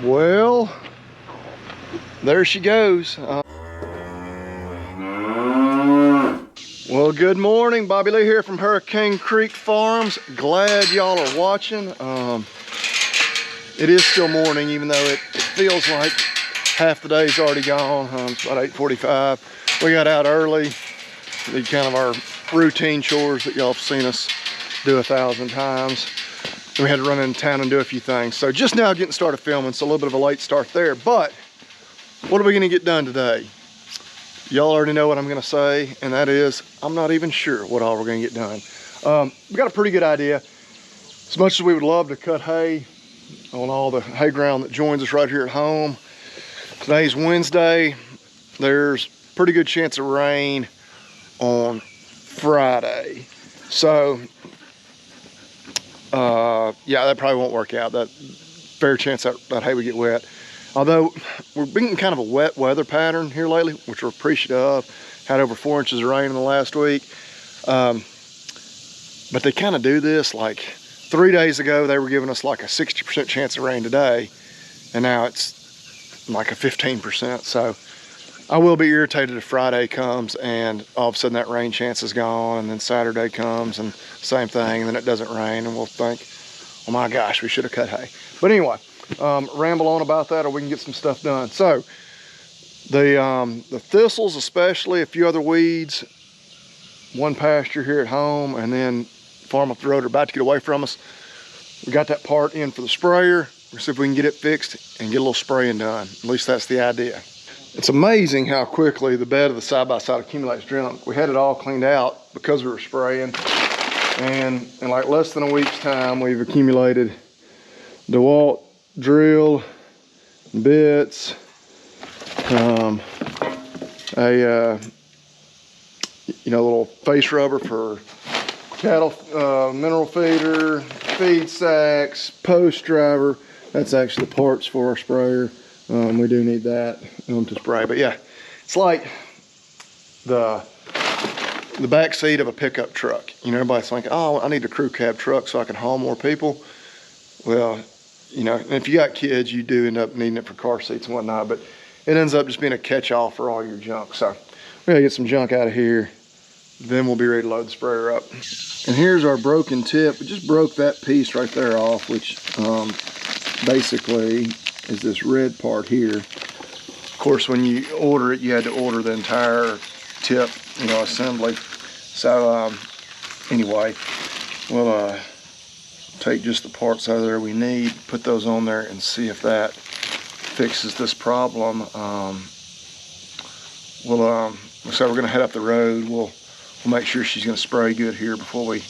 Well, there she goes. Well, good morning. Bobby Lee here from Hurricane Creek Farms. Glad y'all are watching. It is still morning, even though it feels like half the day's already gone. It's about 8:45. We got out early. Did kind of our routine chores that y'all have seen us do 1,000 times. We had to run into town and do a few things. So just now getting started filming, so a little bit of a late start there. But what are we gonna get done today? Y'all already know what I'm gonna say, and that is, I'm not even sure what all we're gonna get done. We got a pretty good idea. As much as we would love to cut hay on all the hay ground that joins us right here at home, today's Wednesday. There's pretty good chance of rain on Friday. So, yeah, that probably won't work out. That fair chance that hay would get wet. Although we're being kind of a wet weather pattern here lately, which we're appreciative of. Had over 4 inches of rain in the last week. But they kind of do this, like 3 days ago, they were giving us like a 60% chance of rain today. And now it's like a 15%. So I will be irritated if Friday comes and all of a sudden that rain chance is gone, and then Saturday comes and same thing, and then it doesn't rain, and we'll think, oh my gosh, we should have cut hay. But anyway, ramble on about that, or we can get some stuff done. So the thistles, especially, a few other weeds, one pasture here at home, and then farm up the road are about to get away from us. We got that part in for the sprayer. We'll see if we can get it fixed and get a little spraying done. At least that's the idea. It's amazing how quickly the bed of the side-by-side accumulates junk. We had it all cleaned out because we were spraying, and in like less than a week's time, we've accumulated DeWalt drill, bits, little face rubber for cattle, mineral feeder, feed sacks, post driver. That's actually the parts for our sprayer. We do need that to spray, but yeah, it's like the back seat of a pickup truck. You know, everybody's thinking, oh, I need a crew cab truck so I can haul more people. Well, you know, and if you got kids, you do end up needing it for car seats and whatnot, but it ends up just being a catch-all for all your junk. So we gotta get some junk out of here, then we'll be ready to load the sprayer up. And here's our broken tip. We just broke that piece right there off, which basically is this red part here. Of course, when you order it, you had to order the entire tip, you know, assembly. So anyway, we'll take just the parts out of there we need, put those on there, and see if that fixes this problem. So we're gonna head up the road. We'll make sure she's gonna spray good here before we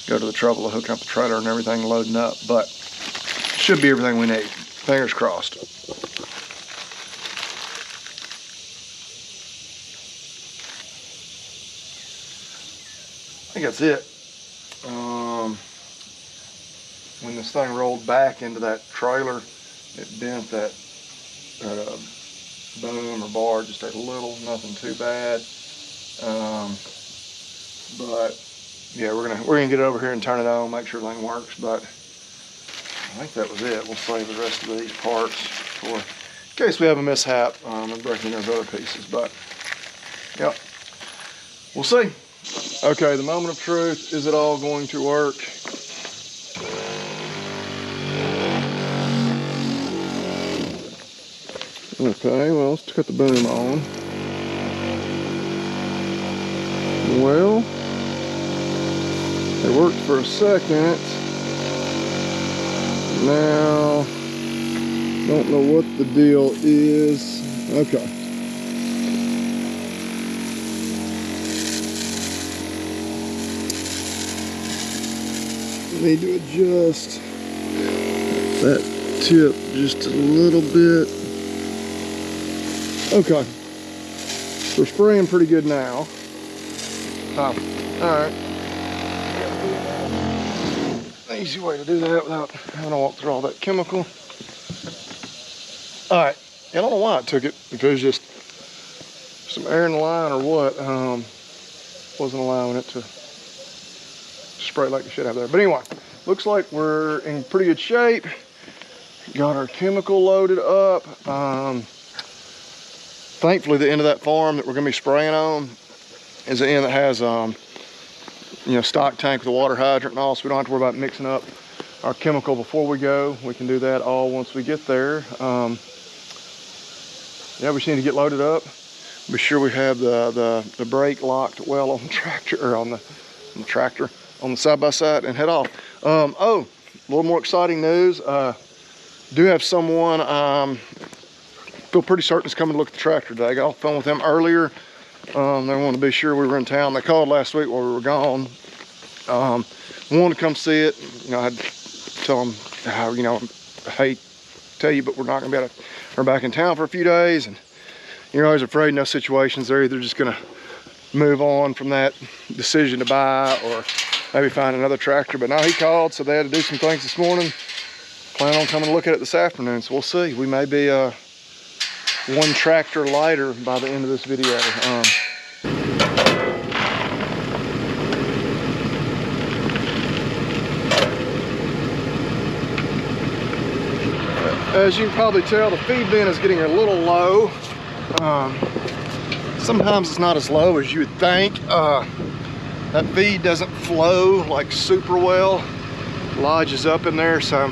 go to the trouble of hooking up the trailer and everything, loading up. But should be everything we need. Fingers crossed. I think that's it. When this thing rolled back into that trailer, it bent that boom or bar just a little, nothing too bad. But yeah, we're gonna get it over here and turn it on, make sure everything works. But I think that was it. We'll save the rest of these parts for in case we have a mishap and breaking those other pieces. But yep, we'll see. Okay, the moment of truth. Is it all going to work? Okay, well, let's cut the boom on. Well, it worked for a second. Now, don't know what the deal is. Okay. Need to adjust that tip just a little bit. Okay, we're spraying pretty good now. All right. Easy way to do that without having to walk through all that chemical. All right, I don't know why it took it. If it was just some air in the line or what, wasn't allowing it to spray like the shit out there. But anyway, looks like we're in pretty good shape. Got our chemical loaded up. Thankfully, the end of that farm that we're gonna be spraying on is the end that has you know, stock tank with a water hydrant and all, so we don't have to worry about mixing up our chemical before we go. We can do that all once we get there. Yeah, we just need to get loaded up. Be sure we have the brake locked well on the tractor, or on the tractor, on the side-by-side, and head off. Oh, a little more exciting news. Do have someone, feel pretty certain is coming to look at the tractor today. I got off the phone with them earlier. They wanted to be sure we were in town. They called last week while we were gone. Wanted to come see it. You know, I had to tell them how, you know, I hate to tell you, but we're not gonna be able to, we're back in town for a few days, and you're always afraid in those situations they're either just gonna move on from that decision to buy or maybe find another tractor. But now he called, so they had to do some things this morning. Plan on coming to look at it this afternoon, so we'll see. We may be one tractor lighter by the end of this video. As you can probably tell, the feed bin is getting a little low. Sometimes it's not as low as you would think. That feed doesn't flow like super well. Lodges up in there, so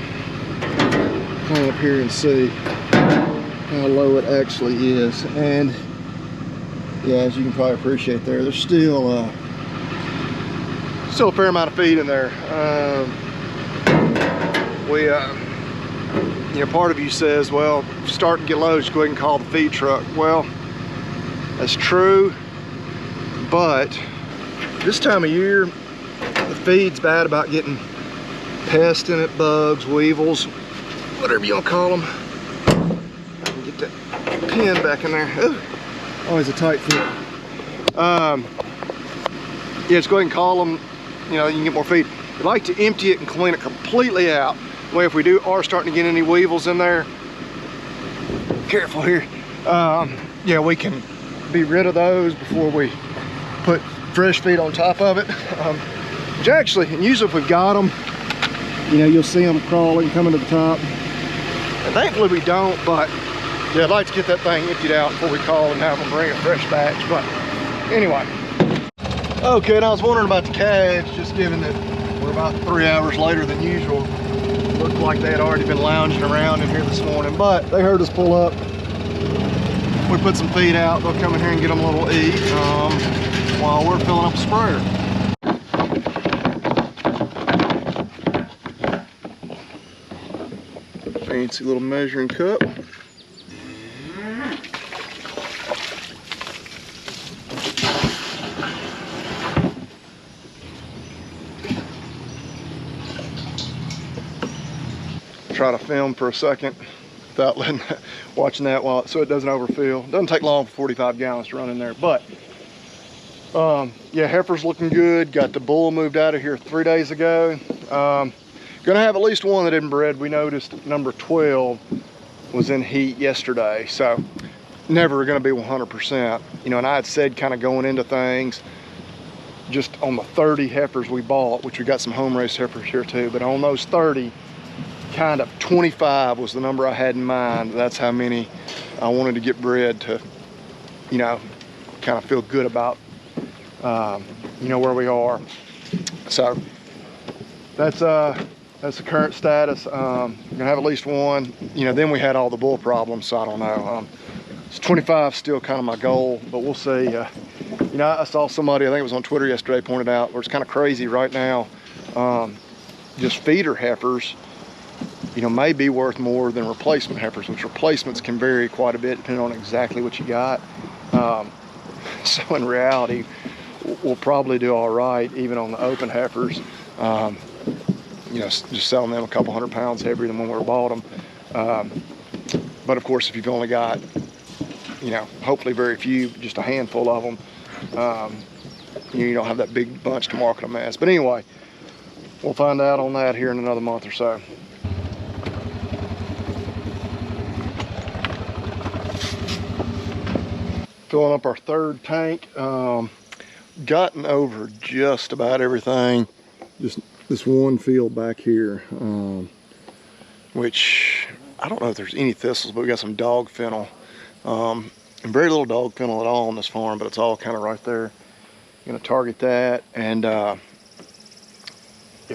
come up here and see how low it actually is. And yeah, as you can probably appreciate there's still a fair amount of feed in there. You know, part of you says, well, if you start to get low, just go ahead and call the feed truck. Well, that's true, but this time of year, the feed's bad about getting pests in it, bugs, weevils, whatever you want to call them. I can get that pin back in there. Ooh, always a tight fit. Yeah, just go ahead and call them. You know, you can get more feed. We like to empty it and clean it completely out. Way if we are starting to get any weevils in there, careful here. Yeah, we can be rid of those before we put fresh feed on top of it. Which actually, and usually if we've got them, you know, you'll see them crawling, coming to the top. And thankfully we don't, but yeah, I'd like to get that thing emptied out before we call and have them bring a fresh batch. But anyway, okay, and I was wondering about the calves, just given that we're about 3 hours later than usual. Looked like they had already been lounging around in here this morning, but they heard us pull up. We put some feed out. They'll come in here and get them a little eat while we're filling up the sprayer. Fancy little measuring cup. Try to film for a second without watching that so it doesn't overfill. It doesn't take long for 45 gallons to run in there, but yeah, heifer's looking good. Got the bull moved out of here 3 days ago. Gonna have at least one that inbred. We noticed number 12 was in heat yesterday, so never gonna be 100%. You know, and I had said kind of going into things, just on the 30 heifers we bought, which we got some home raised heifers here too, but on those 30, kind of 25 was the number I had in mind. That's how many I wanted to get bred to, you know, kind of feel good about, you know, where we are. So that's the current status. Gonna have at least one. You know, then we had all the bull problems, so I don't know. It's 25 still kind of my goal, but we'll see. You know, I saw somebody, I think it was on Twitter yesterday, pointed out where it's kind of crazy right now. Just feeder heifers, you know, may be worth more than replacement heifers, which replacements can vary quite a bit depending on exactly what you got. So in reality, we'll probably do all right even on the open heifers. You know, just selling them a couple 100 pounds heavier than when we bought them. But of course, if you've only got, you know, hopefully very few, just a handful of them, you don't have that big bunch to market them as. But anyway, we'll find out on that here in another month or so. Filling up our third tank. Gotten over just about everything. Just this one field back here, which I don't know if there's any thistles, but we got some dog fennel. And very little dog fennel at all on this farm, but it's all kind of right there. Gonna target that, and yeah,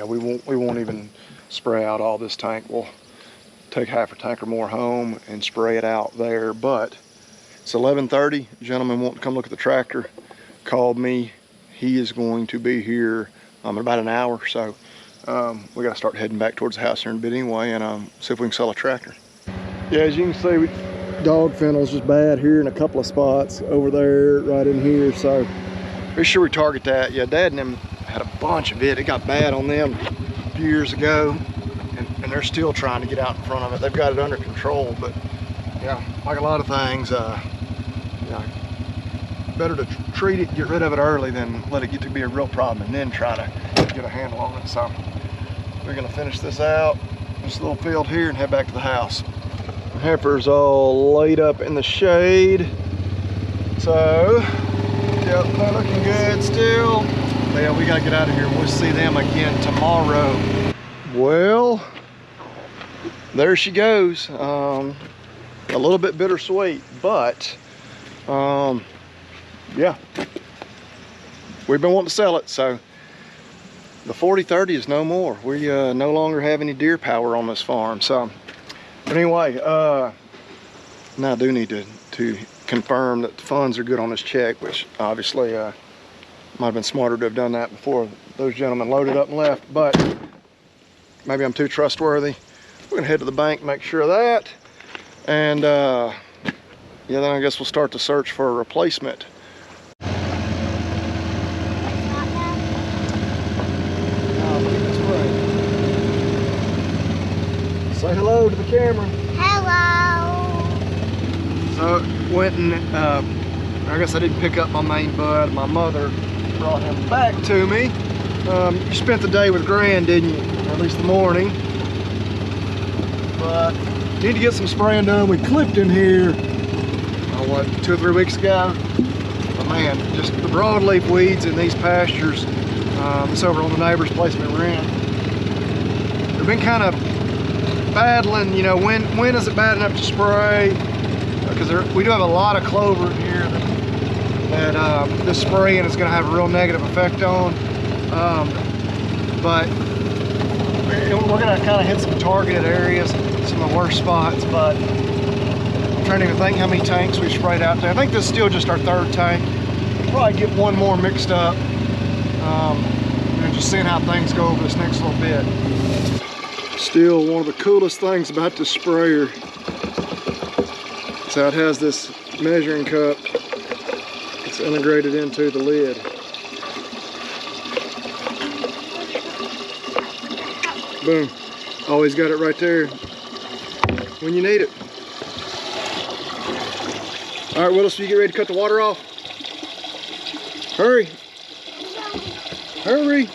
we won't even spray out all this tank. We'll take half a tank or more home and spray it out there. But it's 11:30. Gentleman wanting to come look at the tractor called me. He is going to be here in about an hour, so we got to start heading back towards the house here in a bit anyway, and see if we can sell a tractor. Yeah, as you can see, dog fennel's just bad here in a couple of spots, over there, right in here, so be sure we target that. Yeah, Dad and them had a bunch of it. It got bad on them a few years ago, and they're still trying to get out in front of it. They've got it under control, but yeah, like a lot of things, yeah, better to treat it, get rid of it early than let it get to be a real problem and then try to get a handle on it. So we're gonna finish this out, this little field here, and head back to the house. The heifer's all laid up in the shade. So, yep, they're looking good still. Yeah, we gotta get out of here. We'll see them again tomorrow. Well, there she goes. A little bit bittersweet, but yeah, we've been wanting to sell it, so the 4030 is no more. We no longer have any deer power on this farm. So, but anyway, now I do need to confirm that the funds are good on this check, which obviously might have been smarter to have done that before those gentlemen loaded up and left, but maybe I'm too trustworthy. We're gonna head to the bank, make sure of that, and yeah, then I guess we'll start the search for a replacement. Say hello to the camera. Hello. So went and I guess I didn't pick up my main bud. My mother brought him back to me. You spent the day with Gran, didn't you? Or at least the morning. But need to get some spraying done. We clipped in here, what, 2 or 3 weeks ago. But man, just the broadleaf weeds in these pastures. It's over on the neighbor's place we're in. They've been kind of battling, you know, when is it bad enough to spray? Because we do have a lot of clover in here that this spraying is going to have a real negative effect on. But we're going to kind of hit some targeted areas, some of the worst spots. But I'm trying to even think how many tanks we sprayed out there. I think this is still just our 3rd tank. We'll probably get one more mixed up. And just seeing how things go over this next little bit. Still, one of the coolest things about this sprayer is how it has this measuring cup. It's integrated into the lid. Boom. Always got it right there when you need it. All right, Willis, you get ready to cut the water off? Hurry. Hurry.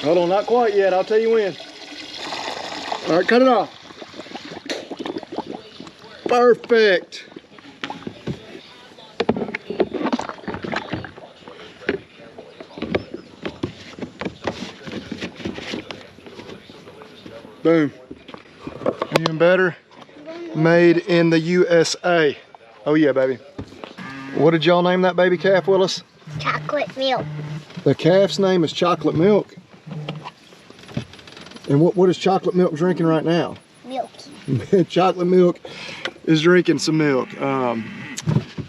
Hold on, not quite yet. I'll tell you when. All right, cut it off. Perfect. Boom. Even better. Made in the USA. Oh yeah, baby. What did y'all name that baby calf, Willis? Chocolate milk. The calf's name is Chocolate Milk. And what is Chocolate Milk drinking right now? Milky. Chocolate Milk is drinking some milk.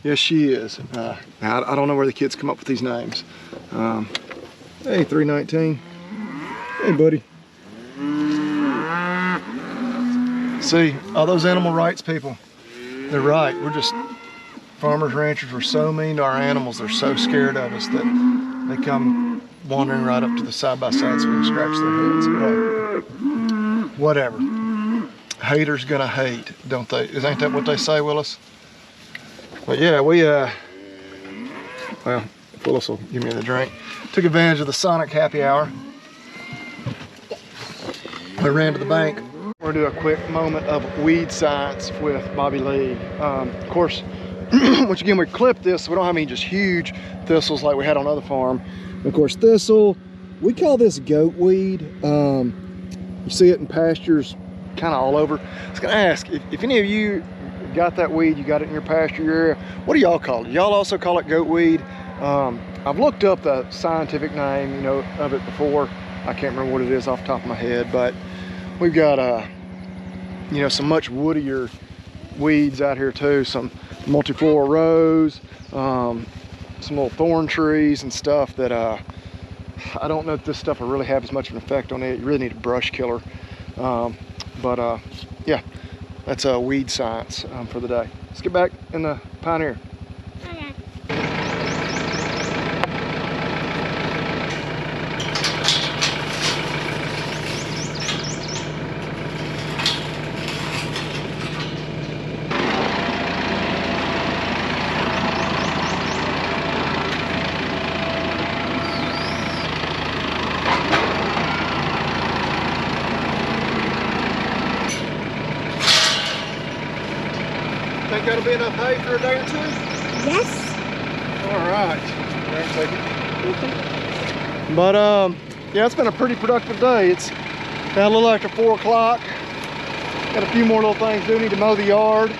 Yes, she is. I don't know where the kids come up with these names. Hey, 319. Hey, buddy. See, all those animal rights people, they're right. We're just farmers, ranchers. We're so mean to our animals. They're so scared of us that they come wandering right up to the side-by-side so we can scratch their heads. But whatever. Haters gonna hate, don't they? Ain't that what they say, Willis? But yeah, we, well, Willis will give me the drink. Took advantage of the Sonic happy hour. We ran to the bank. We're gonna do a quick moment of weed science with Bobby Lee. Of course, once again, we clipped this, so we don't have any just huge thistles like we had on other farm. Of course, thistle, we call this goat weed. You see it in pastures kind of all over. I was gonna ask if any of you got that weed, you got it in your pasture area, what do y'all call it? Y'all also call it goat weed? I've looked up the scientific name, you know, of it before. I can't remember what it is off the top of my head, but we've got you know, some much woodier weeds out here too. Some multiflora rose, some little thorn trees and stuff that I don't know if this stuff will really have as much of an effect on it. You really need a brush killer. Yeah, that's weed science for the day. Let's get back in the Pioneer. Okay. Think that'll be enough hay for a day or two? Yes. All right. There, take it. But yeah, it's been a pretty productive day. It's now a little after 4 o'clock. Got a few more little things to do. Need to mow the yard,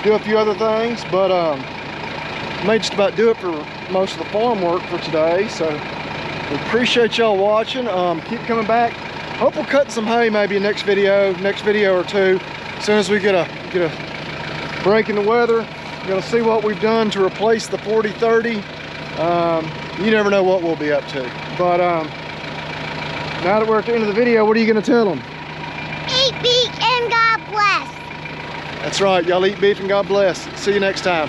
do a few other things, but may just about do it for most of the farm work for today. So we appreciate y'all watching. Keep coming back. Hope we'll cut some hay maybe in next video or two. As soon as we get a break in the weather, you're gonna see what we've done to replace the 40-30. You never know what we'll be up to. But now that we're at the end of the video, what are you gonna tell them? Eat beef and God bless. That's right, y'all eat beef and God bless. See you next time.